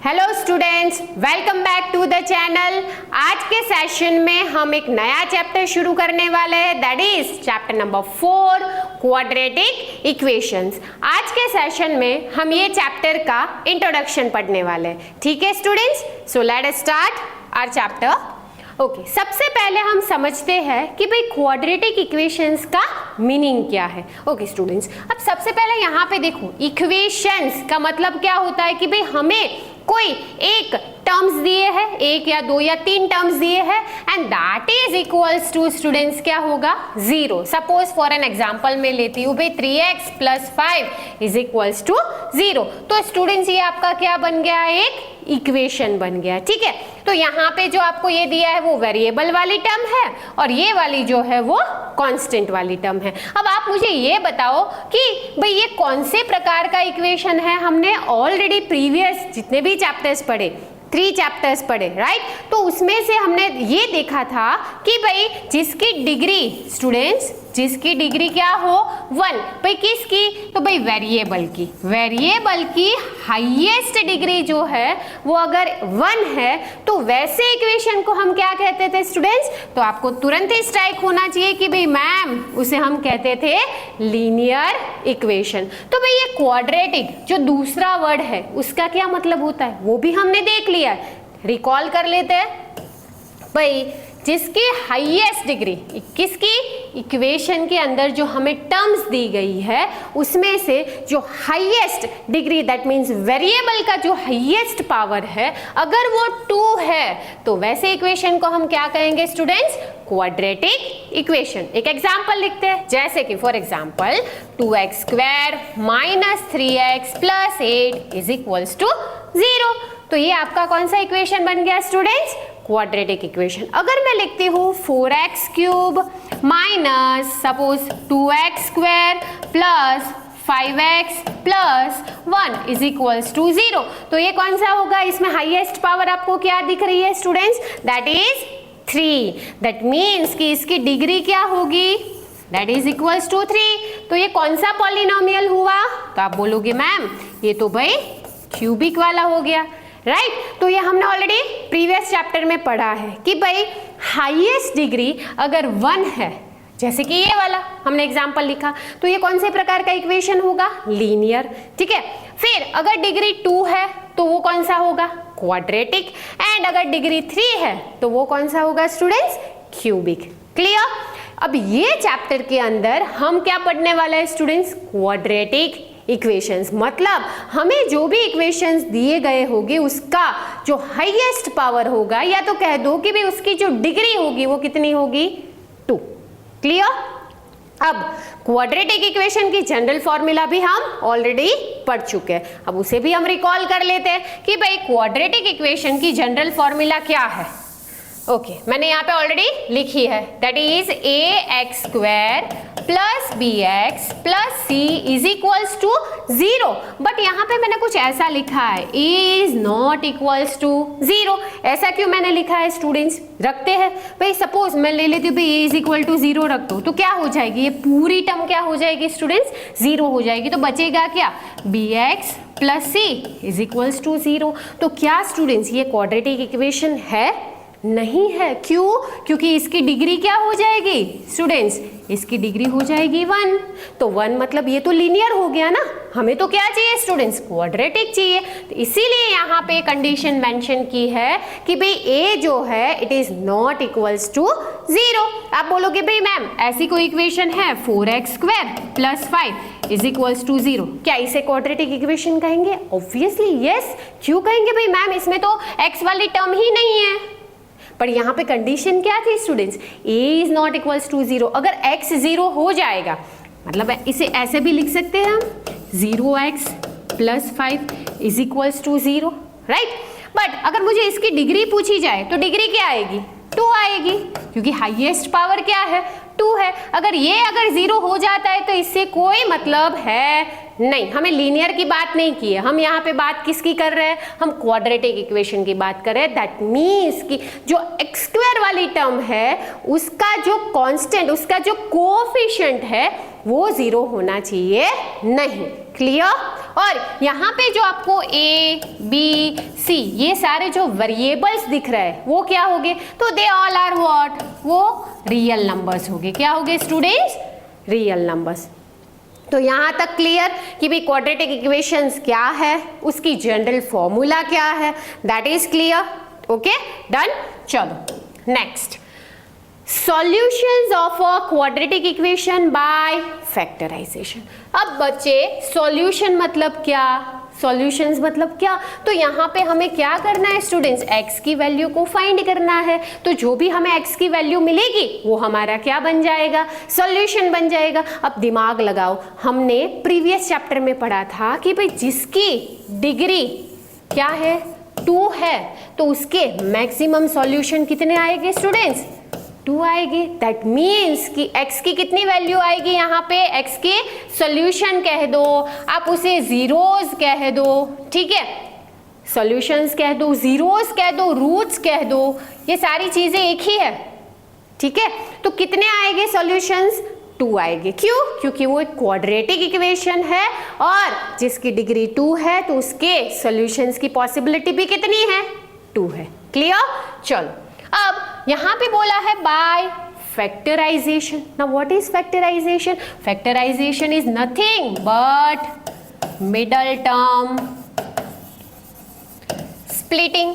Hello students, welcome back to the channel. आज के session में हम एक नया चैप्टर शुरू करने वाले हैं, that is chapter number 4 quadratic equations. आज के सेशन में हम ये चैप्टर का इंट्रोडक्शन पढ़ने वाले हैं। ठीक है students, so let us start our chapter. Okay, सबसे पहले हम समझते हैं कि भाई क्वाड्रेटिक इक्वेशंस का मीनिंग क्या है। ओके स्टूडेंट्स, अब सबसे पहले यहाँ पे देखो, इक्वेशंस का मतलब क्या होता है कि भाई हमें कोई एक टर्म्स दिए हैं, एक या दो या तीन टर्म्स दिए हैं and that is equals to students क्या होगा, 0। सपोज फॉर एन एग्जांपल में लेती हूँ भाई 3x + 5 इज इक्वल्स टू 0। तो स्टूडेंट्स ये आपका क्या बन गया, एक इक्वेशन बन गया। ठीक है, तो यहाँ पे जो आपको ये दिया है वो वेरिएबल वाली टर्म है और ये वाली जो है वो कांस्टेंट वाली टर्म है। अब आप मुझे ये बताओ कि भाई ये कौन से प्रकार का इक्वेशन है। हमने ऑलरेडी प्रीवियस जितने भी चैप्टर्स पढ़े, 3 चैप्टर्स पढ़े, राइट। तो उसमें से हमने ये देखा था कि भाई जिसकी डिग्री, स्टूडेंट्स जिसकी डिग्री क्या हो 1, भाई किसकी, तो भाई वेरिएबल की हाईएस्ट डिग्री जो है वो अगर 1 है तो वैसे इक्वेशन को हम क्या कहते थे स्टूडेंट्स। तो आपको तुरंत ही स्ट्राइक होना चाहिए कि भाई मैम उसे हम कहते थे लीनियर इक्वेशन। तो भाई ये क्वाड्रेटिक जो दूसरा वर्ड है उसका क्या मतलब होता है वो भी हमने देख लिया है, रिकॉल कर लेते हैं। भाई जिसकी हाईएस्ट डिग्री, किसकी, इक्वेशन के अंदर जो हमें टर्म्स दी गई है उसमें से जो highest degree, that means variable का जो हाईएस्ट पावर है अगर वो 2 है तो वैसे इक्वेशन को हम क्या कहेंगे स्टूडेंट्स, क्वाड्रेटिक इक्वेशन। एक एग्जांपल लिखते हैं, जैसे कि for example 2x² - 3x + 8 is equals to 0। तो ये आपका कौन सा इक्वेशन बन गया स्टूडेंट्स, क्वाड्रेटिक इक्वेशन। अगर मैं लिखती हूँ 4x³ minus suppose 2x² + 5x + 1 is equals to 0। तो ये कौन सा होगा, इसमें हाईएस्ट पावर आपको क्या दिख रही है students, that is 3। That means कि इसकी डिग्री क्या होगी, दैट इज इक्वल्स टू 3। तो ये कौन सा पॉलिनोमियल हुआ, तो आप बोलोगे मैम ये तो भाई क्यूबिक वाला हो गया, राइट। तो ये हमने ऑलरेडी प्रीवियस चैप्टर में पढ़ा है कि भाई हाईएस्ट डिग्री अगर 1 है, जैसे कि ये वाला हमने एग्जांपल लिखा, तो ये कौन से प्रकार का इक्वेशन होगा, लीनियर। ठीक है, फिर अगर डिग्री 2 है तो वो कौन सा होगा, क्वाड्रेटिक। एंड अगर डिग्री 3 है तो वो कौन सा होगा स्टूडेंट्स, क्यूबिक। क्लियर। अब ये चैप्टर के अंदर हम क्या पढ़ने वाले हैं स्टूडेंट्स, क्वाड्रेटिक इक्वेशंस। मतलब हमें जो भी इक्वेशंस दिए गए होंगे उसका जो हाईएस्ट पावर होगा, या तो कह दो कि भाई उसकी जो डिग्री होगी वो कितनी होगी, 2। क्लियर। अब क्वाड्रेटिक इक्वेशन की जनरल फॉर्मूला भी हम ऑलरेडी पढ़ चुके हैं, अब उसे भी हम रिकॉल कर लेते हैं कि भाई क्वाड्रेटिक इक्वेशन की जनरल फॉर्मूला क्या है। ओके, मैंने यहाँ पे ऑलरेडी लिखी है, that is ax² + bx + c is equals to 0। But यहाँ पे मैंने कुछ ऐसा लिखा है, a is not equals to 0। ऐसा क्यों मैंने लिखा है स्टूडेंट्स, रखते हैं भाई। सपोज मैं ले लेती हूँ भाई a इज इक्वल टू 0 रख दो, तो क्या हो जाएगी, ये पूरी टर्म क्या हो जाएगी स्टूडेंट्स, 0 हो जाएगी। तो बचेगा क्या, bx + c is equals to 0। तो क्या स्टूडेंट्स ये क्वाड्रेटिक इक्वेशन है, नहीं है। क्यों, क्योंकि इसकी डिग्री क्या हो जाएगी स्टूडेंट्स, इसकी डिग्री हो जाएगी 1। तो 1 मतलब ये तो लीनियर हो गया ना, हमें तो क्या चाहिए स्टूडेंट्स, क्वाड्रेटिक चाहिए। तो इसीलिए यहाँ पे कंडीशन मेंशन की है कि भाई a जो है it is not equals to 0। आप बोलोगे भाई मैम ऐसी कोई इक्वेशन है 4x² + 5 इज इक्वल्स टू 0, क्या इसे क्वाड्रेटिक इक्वेशन कहेंगे, ऑब्वियसली यस। क्यों कहेंगे भाई मैम, इसमें तो x वाली टर्म ही नहीं है। पर यहाँ पे कंडीशन क्या थी students, a is not equals to 0। अगर x 0 हो जाएगा, मतलब इसे ऐसे भी लिख सकते हैं हम, 0x + 5 is equals to 0, right. But अगर मुझे इसकी डिग्री पूछी जाए तो डिग्री क्या आएगी, 2 आएगी, क्योंकि हाईएस्ट पावर क्या है, 2 है। अगर 0 हो जाता है तो इससे कोई मतलब है नहीं, हमें लीनियर की बात नहीं की है, हम यहाँ पे बात किसकी कर रहे हैं, हम क्वाड्रेटिक इक्वेशन की बात कर रहे हैं। दैट मीन्स कि जो x² वाली टर्म है उसका जो कांस्टेंट, उसका जो कोएफिशिएंट है वो 0 होना चाहिए नहीं। क्लियर। और यहाँ पे जो आपको ए बी सी ये सारे जो वेरिएबल्स दिख रहे हैं वो क्या होंगे, तो दे ऑल आर व्हाट, वो रियल नंबर्स होंगे। क्या होंगे स्टूडेंट्स, रियल नंबर्स। तो यहाँ तक क्लियर कि भाई क्वाड्रेटिक इक्वेशंस क्या है, उसकी जनरल फॉर्मूला क्या है, that is clear. Okay done. चलो next, solutions of a quadratic equation by factorisation. अब बच्चे सॉल्यूशन मतलब क्या, सॉल्यूशंस मतलब क्या, तो यहाँ पे हमें क्या करना है स्टूडेंट्स, x की वैल्यू को फाइंड करना है। तो जो भी हमें x की वैल्यू मिलेगी वो हमारा क्या बन जाएगा, सॉल्यूशन बन जाएगा। अब दिमाग लगाओ, हमने प्रीवियस चैप्टर में पढ़ा था कि भाई जिसकी डिग्री क्या है 2 है तो उसके मैक्सिमम सॉल्यूशन कितने आएंगे स्टूडेंट्स, 2 आएगी। दैट मीन्स कि x की कितनी वैल्यू आएगी, यहाँ पे x के सॉल्यूशन कह दो, आप उसे जीरोस कह दो, ठीक है, सॉल्यूशंस कह दो, जीरोस कह दो, रूट्स कह दो, ये सारी चीजें एक ही है, ठीक है। तो कितने आएंगे सॉल्यूशंस, 2 आएंगे। क्यों, क्योंकि वो एक क्वाड्रेटिक इक्वेशन है और जिसकी डिग्री 2 है तो उसके सॉल्यूशंस की पॉसिबिलिटी भी कितनी है, 2 है। क्लियर। चलो अब यहां पे बोला है by factorization. Now what is factorization, factorization is nothing but middle term splitting.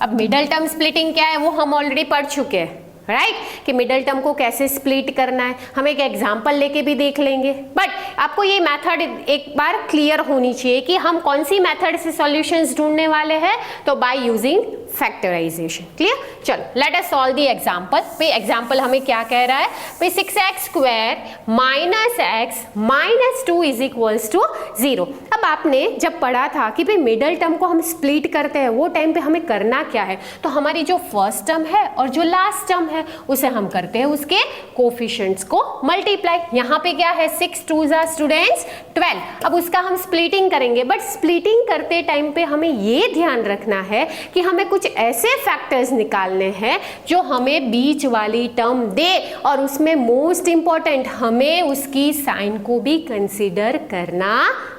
अब मिडल टर्म स्प्लिटिंग क्या है वो हम ऑलरेडी पढ़ चुके हैं, राइट, कि मिडल टर्म को कैसे स्प्लिट करना है। हम एक एग्जांपल लेके भी देख लेंगे, बट आपको ये मेथड एक बार क्लियर होनी चाहिए कि हम कौन सी मेथड से सॉल्यूशंस ढूंढने वाले हैं, तो बाय यूजिंग फैक्टराइजेशन। क्लियर। चलो let us solve the example. भाई एग्जांपल हमें क्या कह रहा है, भाई 6x square minus x minus 2 is equals to 0। अब आपने जब पढ़ा था कि भाई मिडल टर्म को हम स्प्लिट करते हैं वो टाइम पे हमें करना क्या है, तो हमारी जो फर्स्ट टर्म है और जो लास्ट टर्म है उसे हम करते हैं उसके कोफिशिएंट्स को मल्टीप्लाई। यहाँ पे क्या है 6 2 स्टूडेंट्स 12। अब उसका हम स्प्लिटिंग करेंगे, बट स्प्लिटिंग करते टाइम पे हमें ये ध्यान रखना है कि हमें कुछ ऐसे फैक्टर्स निकालने हैं जो हमें बीच वाली टर्म दे, और उसमें मोस्ट इंपॉर्टेंट हमें उसकी साइन को भी कंसीडर करना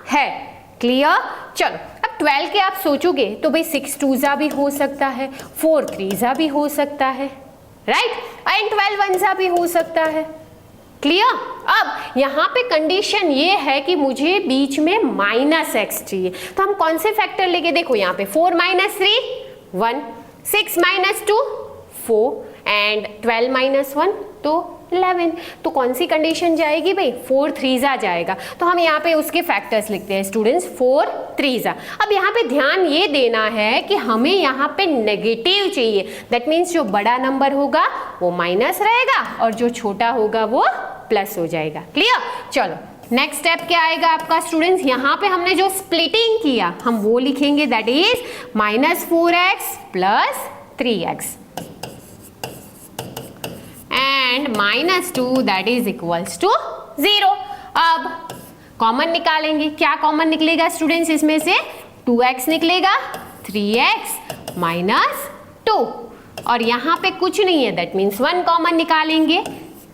है। क्लियर। चलो अब 12 के आप सोचोगे तो भाई 6 2 भी हो सकता है, 4 3 भी हो सकता है, राइट, एंड 12 1 भी हो सकता है। क्लियर। अब यहाँ पे कंडीशन ये है कि मुझे बीच में माइनस x चाहिए, तो हम कौन से फैक्टर लेके, देखो यहाँ पे 4 माइनस 3 1, 6 माइनस 2 4 एंड 12 माइनस 1 तो 11। तो कौन सी कंडीशन जाएगी भाई, 4 3 जाएगा। तो हम यहाँ पे उसके फैक्टर्स लिखते हैं स्टूडेंट्स 4 3। अब यहाँ पे ध्यान ये देना है कि हमें यहाँ पे नेगेटिव चाहिए, दैट मीन्स जो बड़ा नंबर होगा वो माइनस रहेगा और जो छोटा होगा वो प्लस हो जाएगा। क्लियर। चलो नेक्स्ट स्टेप क्या आएगा आपका स्टूडेंट्स, यहाँ पे हमने जो स्प्लिटिंग किया हम वो लिखेंगे, that is minus 4x plus 3x and minus 2 that is equals to 0। अब कॉमन निकालेंगे, क्या कॉमन निकलेगा स्टूडेंट्स, इसमें से 2x निकलेगा, 3x माइनस 2, और यहाँ पे कुछ नहीं है दैट मीन्स 1 कॉमन निकालेंगे,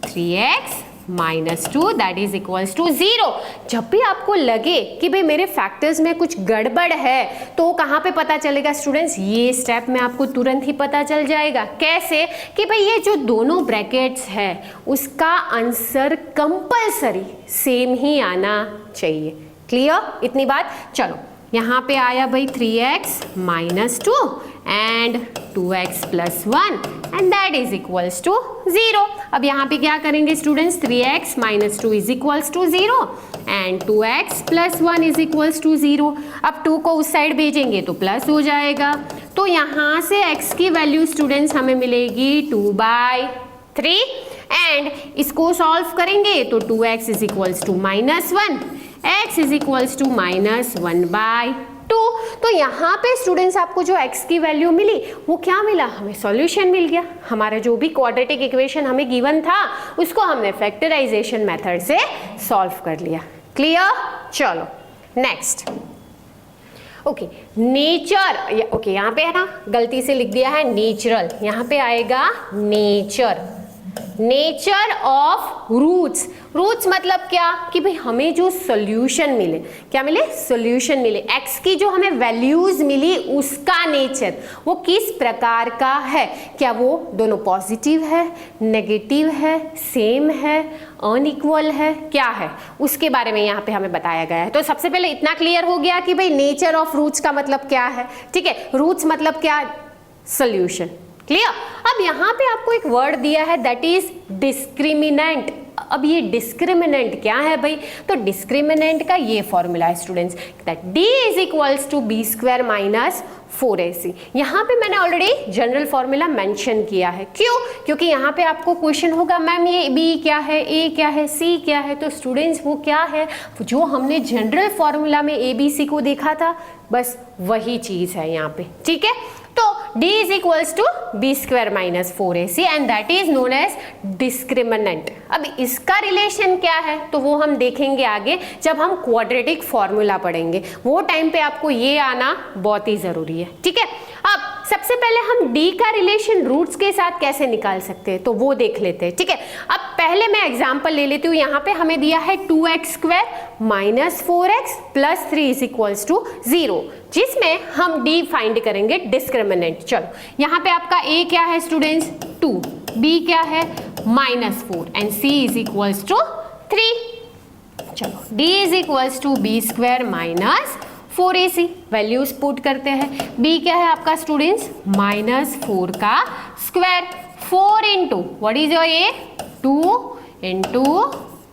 3x minus 2 that is equals to 0। जब भी आपको लगे कि भाई मेरे फैक्टर्स में कुछ गड़बड़ है तो कहाँ पे पता चलेगा स्टूडेंट्स, ये स्टेप में आपको तुरंत ही पता चल जाएगा। कैसे, कि भाई ये जो दोनों ब्रैकेट्स है उसका आंसर कंपल्सरी सेम ही आना चाहिए। क्लियर इतनी बात। चलो यहाँ पे आया भाई 3x minus 2 and 2x plus 1 and that is equals to 0। अब यहाँ पे क्या करेंगे students, 3x minus 2 is equals to 0 and 2x plus 1 is equals to 0। अब 2 को उस साइड भेजेंगे तो प्लस हो जाएगा, तो यहाँ से x की वैल्यू स्टूडेंट्स हमें मिलेगी 2/3 एंड इसको सॉल्व करेंगे तो 2x is equals to minus 1, x is equals to minus 1/2। तो यहाँ पे स्टूडेंट्स आपको जो x की वैल्यू मिली वो क्या मिला, हमें सॉल्यूशन मिल गया। हमारा जो भी क्वाड्रेटिक इक्वेशन हमें गिवन था उसको हमने फैक्टराइजेशन मेथड से सॉल्व कर लिया। क्लियर। चलो नेक्स्ट। ओके नेचर, ओके यहाँ पे है ना गलती से लिख दिया है नेचुरल, यहाँ पे आएगा nature. Nature of roots. Roots मतलब क्या कि भाई हमें जो सोल्यूशन मिले, क्या मिले, सोल्यूशन मिले, एक्स की जो हमें वैल्यूज मिली उसका नेचर वो किस प्रकार का है, क्या वो दोनों पॉजिटिव है, नेगेटिव है, सेम है, अनइक्वल है, क्या है, उसके बारे में यहाँ पे हमें बताया गया है। तो सबसे पहले इतना क्लियर हो गया कि भाई नेचर ऑफ रूट्स का मतलब क्या है, ठीक है, रूट्स मतलब क्या, सोल्यूशन, क्लियर। अब यहाँ पे आपको एक वर्ड दिया है दैट इज डिस्क्रिमिनेंट। अब ये डिस्क्रिमिनेंट क्या है भाई, तो डिस्क्रिमिनेंट का ये फॉर्मूला है students that d is equals to B square minus 4ac। यहाँ पे मैंने ऑलरेडी जनरल फॉर्मूला मेंशन किया है, क्यों, क्योंकि यहाँ पे आपको क्वेश्चन होगा मैम ये b क्या है, a क्या है, c क्या है, तो स्टूडेंट्स वो क्या है जो हमने जनरल फॉर्मूला में abc को देखा था, बस वही चीज है यहाँ पे, ठीक है। तो d is equals to b square minus 4ac and that is known as discriminant। अब इसका रिलेशन क्या है तो वो हम देखेंगे आगे जब हम क्वाड्रेटिक फॉर्मूला पढ़ेंगे, वो टाइम पे आपको ये आना बहुत ही जरूरी है, ठीक है। अब सबसे पहले हम d का रिलेशन रूट्स के साथ कैसे निकाल सकते हैं तो वो देख लेते हैं, ठीक है। अब पहले मैं एग्जांपल ले लेती हूँ, यहाँ पे हमें दिया है 2x square minus 4x plus 3 is equals to 0, जिसमें हम d फाइंड करेंगे डिस्क्रिमिनेंट। चलो यहाँ पे आपका a क्या है स्टूडेंट्स 2, b क्या है -4 and c is equals to 3। चलो d is equals to B square minus 4ac, values put करते हैं। b क्या है आपका स्टूडेंट्स -4 का square, 4 into what is your a 2 into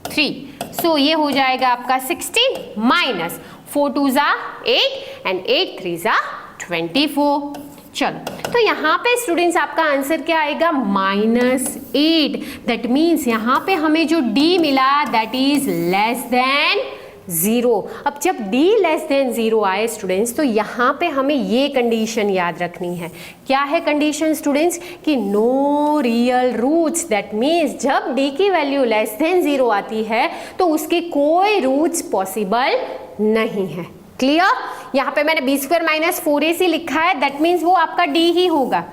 3, so ये हो जाएगा आपका 16 माइनस 4 2 जा 8 एंड 8 3 जा 24। चलो तो यहाँ पे स्टूडेंट्स आपका आंसर क्या आएगा -8। दैट मीन्स यहाँ पे हमें जो d मिला दैट इज लेस देन 0। अब जब d लेस देन 0 आए स्टूडेंट्स तो यहाँ पे हमें ये कंडीशन याद रखनी है। क्या है कंडीशन स्टूडेंट्स कि no real roots, that means जब d की वैल्यू लेस देन 0 आती है तो उसके कोई रूट्स पॉसिबल नहीं है, क्लियर। यहाँ पे मैंने बी स्क्वायर माइनस 4ac लिखा है, दैट मीन्स वो आपका d ही होगा,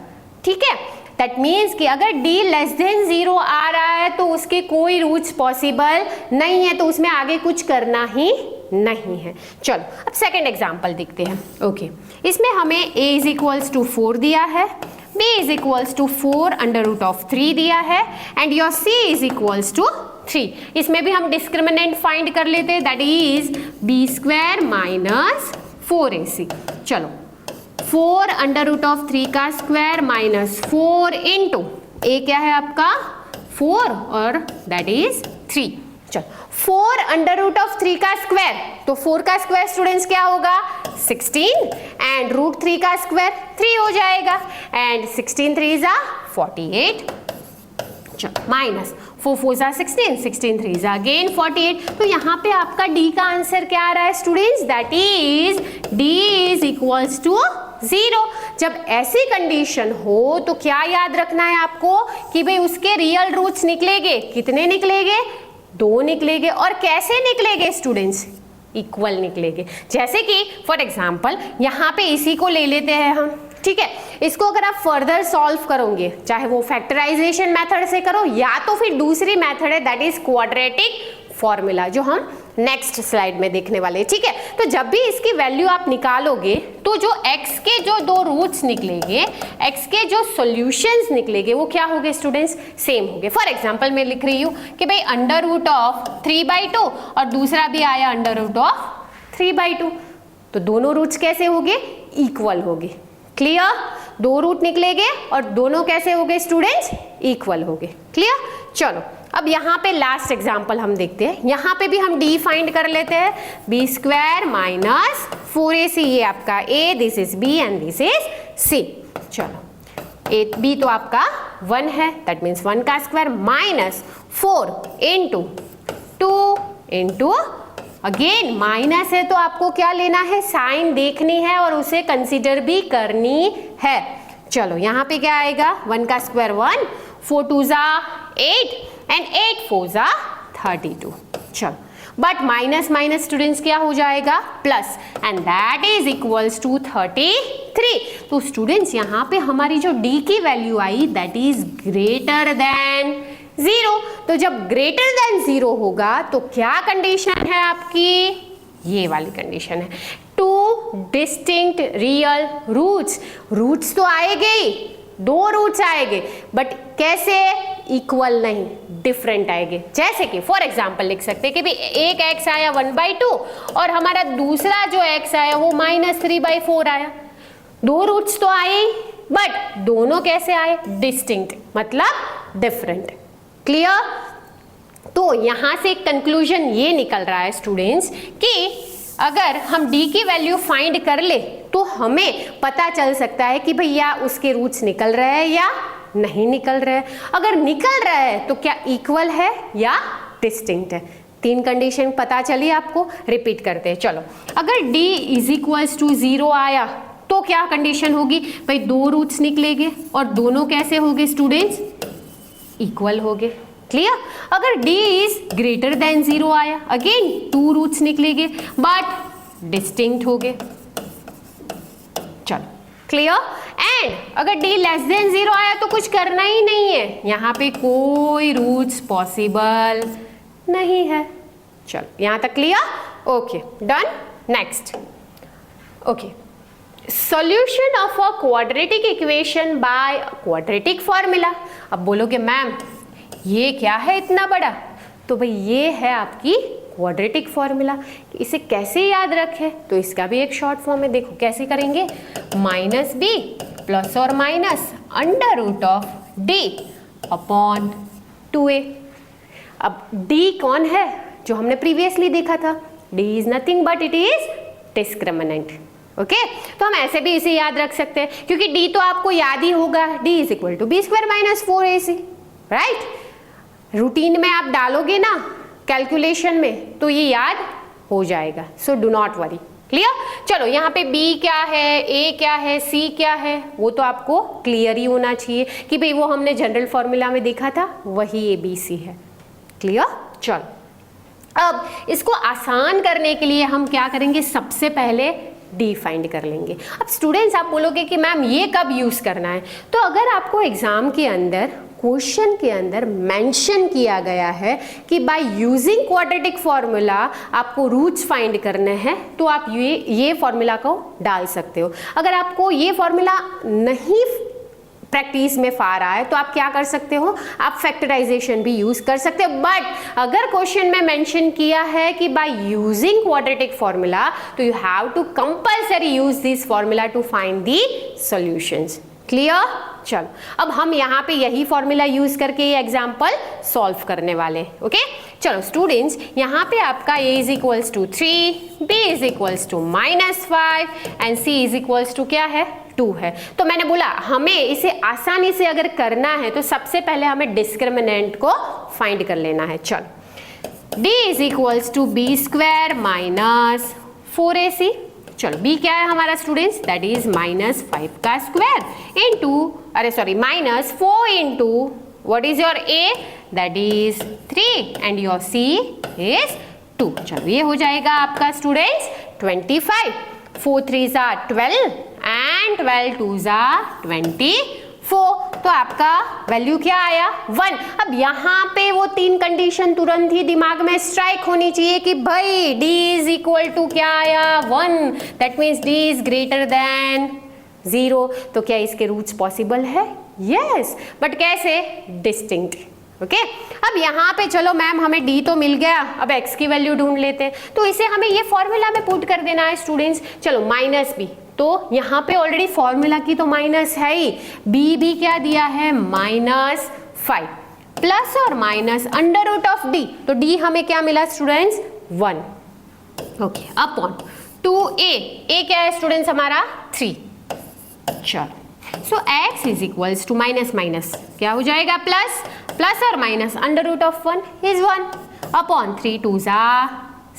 ठीक है। दैट मीन्स कि अगर d लेस देन 0 आ रहा है तो उसके कोई रूट्स पॉसिबल नहीं है, तो उसमें आगे कुछ करना ही नहीं है। चलो अब सेकंड एग्जांपल देखते हैं। ओके, इसमें हमें a इज इक्वल्स टू 4 दिया है, b is equals to 4 under root of 3 दिया है and your c is equals to 3। इसमें भी हम डिस्क्रिमिनेंट फाइंड कर लेते हैं that is B square minus 4ac। चलो 4 अंडर रूट ऑफ 3 का स्क्वायर माइनस 4 इंटू ए क्या है आपका 4 और दैट इज 3। चलो 4 अंडर रूट ऑफ 3 का स्क्वायर, तो 4 का स्क्वायर स्टूडेंट्स क्या होगा 16 एंड रूट 3 का स्क्वायर 3 हो जाएगा एंड 16 3 जा 48। चलो माइनस 4 4 जा 16, 16 3 जा अगेन 48। तो यहाँ पे आपका d का आंसर क्या आ रहा है students that is d is equals to 0। जब ऐसी कंडीशन हो तो क्या याद रखना है आपको कि भाई उसके रियल रूट्स निकलेंगे, कितने निकलेंगे 2 निकलेंगे, और कैसे निकलेंगे स्टूडेंट्स इक्वल निकलेंगे। जैसे कि फॉर एग्जांपल यहाँ पे इसी को ले लेते हैं हम, ठीक है। इसको अगर आप फर्दर सॉल्व करोगे, चाहे वो फैक्टराइजेशन मेथड से करो या तो फिर दूसरी मेथड है दैट इज क्वाड्रेटिक फॉर्मूला, जो हम नेक्स्ट स्लाइड में देखने वाले हैं, ठीक है। तो जब भी इसकी वैल्यू आप निकालोगे तो जो x के जो 2 रूट्स निकलेंगे, x के जो सॉल्यूशंस निकलेंगे वो क्या होंगे स्टूडेंट्स सेम होंगे। फॉर एग्जांपल मैं लिख रही हूँ कि भाई अंडर रूट ऑफ 3/2 और दूसरा भी आया अंडर रूट ऑफ 3/2, तो दोनों रूट्स कैसे होंगे इक्वल होंगे, क्लियर। 2 रूट निकलेंगे और दोनों कैसे होंगे स्टूडेंट्स इक्वल होंगे, क्लियर। चलो अब यहाँ पे लास्ट एग्जांपल हम देखते हैं। यहाँ पे भी हम d फाइंड कर लेते हैं, बी स्क्वायर माइनस 4ac, ये आपका a, this is b and this is c। चलो a b तो आपका 1 है, दैट मीन्स 1 का square minus 4 into 2 into again minus है तो आपको क्या लेना है साइन देखनी है और उसे कंसीडर भी करनी है। चलो यहाँ पे क्या आएगा 1 का स्क्वायर 1, 4 2 जा 8 एंड 8 4 जा 32। चलो बट माइनस माइनस स्टूडेंट्स क्या हो जाएगा plus and that is equals to 33। तो स्टूडेंट्स यहाँ पे हमारी जो d की वैल्यू आई दैट इज ग्रेटर देन 0। तो जब greater than 0 होगा तो क्या कंडीशन है आपकी, ये वाली कंडीशन है, two distinct real roots. Roots तो आएंगे ही, 2 रूट्स आएंगे, बट कैसे, इक्वल नहीं, डिफरेंट आएंगे। जैसे कि फॉर एग्जाम्पल लिख सकते हैं कि भाई एक x आया 1/2 और हमारा दूसरा जो x आया वो -3/4 आया। 2 रूट्स तो आए ही, बट दोनों कैसे आए, डिस्टिंक्ट, मतलब डिफरेंट। क्लियर। तो यहां से एक कंक्लूजन ये निकल रहा है स्टूडेंट्स कि अगर हम d की वैल्यू फाइंड कर ले तो हमें पता चल सकता है कि भैया उसके रूट्स निकल रहे हैं या नहीं निकल रहे हैं। अगर निकल रहा है तो क्या इक्वल है या डिस्टिंक्ट है। 3 कंडीशन पता चली आपको, रिपीट करते हैं। चलो, अगर d = 0 आया तो क्या कंडीशन होगी भाई, 2 रूट्स निकलेंगे और दोनों कैसे होंगे स्टूडेंट्स, इक्वल होंगे। क्लियर। अगर d > 0 आया, अगेन 2 रूट्स निकलेंगे बट डिस्टिंक्ट हो गए। चलो, क्लियर। एंड अगर d < 0 आया तो कुछ करना ही नहीं है, यहाँ पे कोई रूट्स पॉसिबल नहीं है। चलो, यहाँ तक clear. Okay, done. Next, okay, solution of a quadratic equation by quadratic formula. अब बोलोगे मैम ये क्या है इतना बड़ा, तो भाई ये है आपकी क्वाड्रेटिक फॉर्मूला। इसे कैसे याद रखें, तो इसका भी एक शॉर्ट फॉर्म है, देखो कैसे करेंगे, -b प्लस और माइनस √d/2a। अब d कौन है, जो हमने प्रीवियसली देखा था, d is nothing but it is discriminant. Okay, तो हम ऐसे भी इसे याद रख सकते हैं क्योंकि d तो आपको याद ही होगा, d = b² - 4ac, right. Routine में आप डालोगे ना कैलकुलेशन में तो ये याद हो जाएगा, so do not worry. Clear. चलो, यहाँ पे b क्या है, a क्या है, c क्या है, वो तो आपको क्लियर ही होना चाहिए कि भाई वो हमने जनरल फॉर्मूला में देखा था, वही ABC है। क्लियर। चलो, अब इसको आसान करने के लिए हम क्या करेंगे, सबसे पहले d फाइंड कर लेंगे। अब स्टूडेंट्स आप बोलोगे कि मैम ये कब यूज करना है, तो अगर आपको एग्जाम के अंदर क्वेश्चन के अंदर मेंशन किया गया है कि बाय यूजिंग क्वाड्रेटिक फॉर्मूला आपको रूट्स फाइंड करने हैं, तो आप ये फॉर्मूला को डाल सकते हो। अगर आपको ये फॉर्मूला नहीं प्रैक्टिस में आ रहा है तो आप क्या कर सकते हो, आप फैक्टराइजेशन भी यूज कर सकते हो। बट अगर क्वेश्चन में मेंशन किया है कि बाय यूजिंग क्वाड्रेटिक फॉर्मूला, तो you have to compulsory use this formula to find the solutions. Clear. चलो, अब हम यहाँ पे यही फॉर्मूला यूज करके ये एग्जाम्पल सॉल्व करने वाले। ओके, चलो स्टूडेंट्स, यहाँ पे आपका a = 3, b = -5 एंड c = क्या है, 2 है। तो मैंने बोला हमें इसे आसानी से अगर करना है तो सबसे पहले हमें डिस्क्रिमिनेंट को फाइंड कर लेना है। चलो, d = b² - 4ac। चलो, b क्या है हमारा स्टूडेंट्स, दैट इज -5 का स्क्वायर इनटू, अरे sorry, -4 into what is your a, that is 3 and your c is 2। चलो, ये हो जाएगा आपका students 25, 4 3s are 12 and 12 2s are 24। तो आपका वैल्यू क्या आया, 1। अब यहाँ पे वो 3 कंडीशन तुरंत ही दिमाग में स्ट्राइक होनी चाहिए कि भाई d = क्या आया, 1, दैट मीन्स d इज > 0। तो क्या इसके रूट्स पॉसिबल है, यस, बट कैसे, डिस्टिंक्ट। ओके, अब यहाँ पे चलो मैम हमें d तो मिल गया, अब x की वैल्यू ढूंढ लेते हैं, तो इसे हमें ये फॉर्मूला में पुट कर देना है स्टूडेंट्स। चलो, -b, तो यहाँ पे ऑलरेडी फॉर्मूला की तो माइनस है ही, b भी क्या दिया है, -5 प्लस और माइनस √d, तो d हमें क्या मिला students, 1। Okay, upon 2a, a क्या है स्टूडेंट्स हमारा, 3। चलो, सो x = माइनस क्या हो जाएगा, प्लस और minus √1 is 1 upon 3 2s are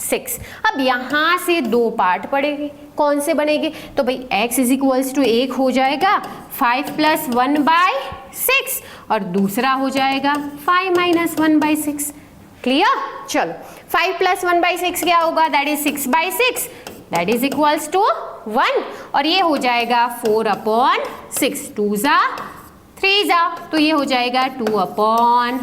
6। अब यहाँ से 2 पार्ट पड़ेंगे, कौन से बनेंगे, तो भाई x = 1 हो जाएगा 5 + 1/6 और दूसरा हो जाएगा 5 - 1/6। क्लियर। चलो, 5 + 1/6 क्या होगा, that is 6/6, that is equals to 1 और ये हो जाएगा 4/6, 2s are 3s are, तो ये हो जाएगा 2/6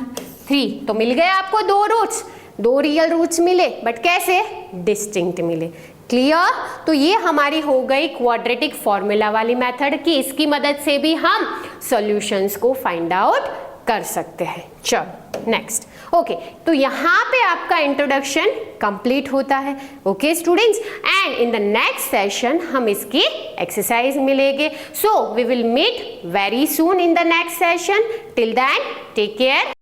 3। तो मिल गए आपको 2 रूट्स, 2 रियल रूट्स मिले, बट कैसे? डिस्टिंक्ट मिले। क्लियर? तो ये हमारी हो गई क्वाड्रेटिक फॉर्मूला वाली मेथड की, इसकी मदद से भी हम सॉल्यूशंस को फाइंड आउट कर सकते हैं। चलो नेक्स्ट। ओके, तो यहाँ पे आपका इंट्रोडक्शन कंप्लीट होता है। Okay students, and in the next session हम इसकी एक्सरसाइज मिलेंगे। So we will meet very soon in the next session. Till then take care.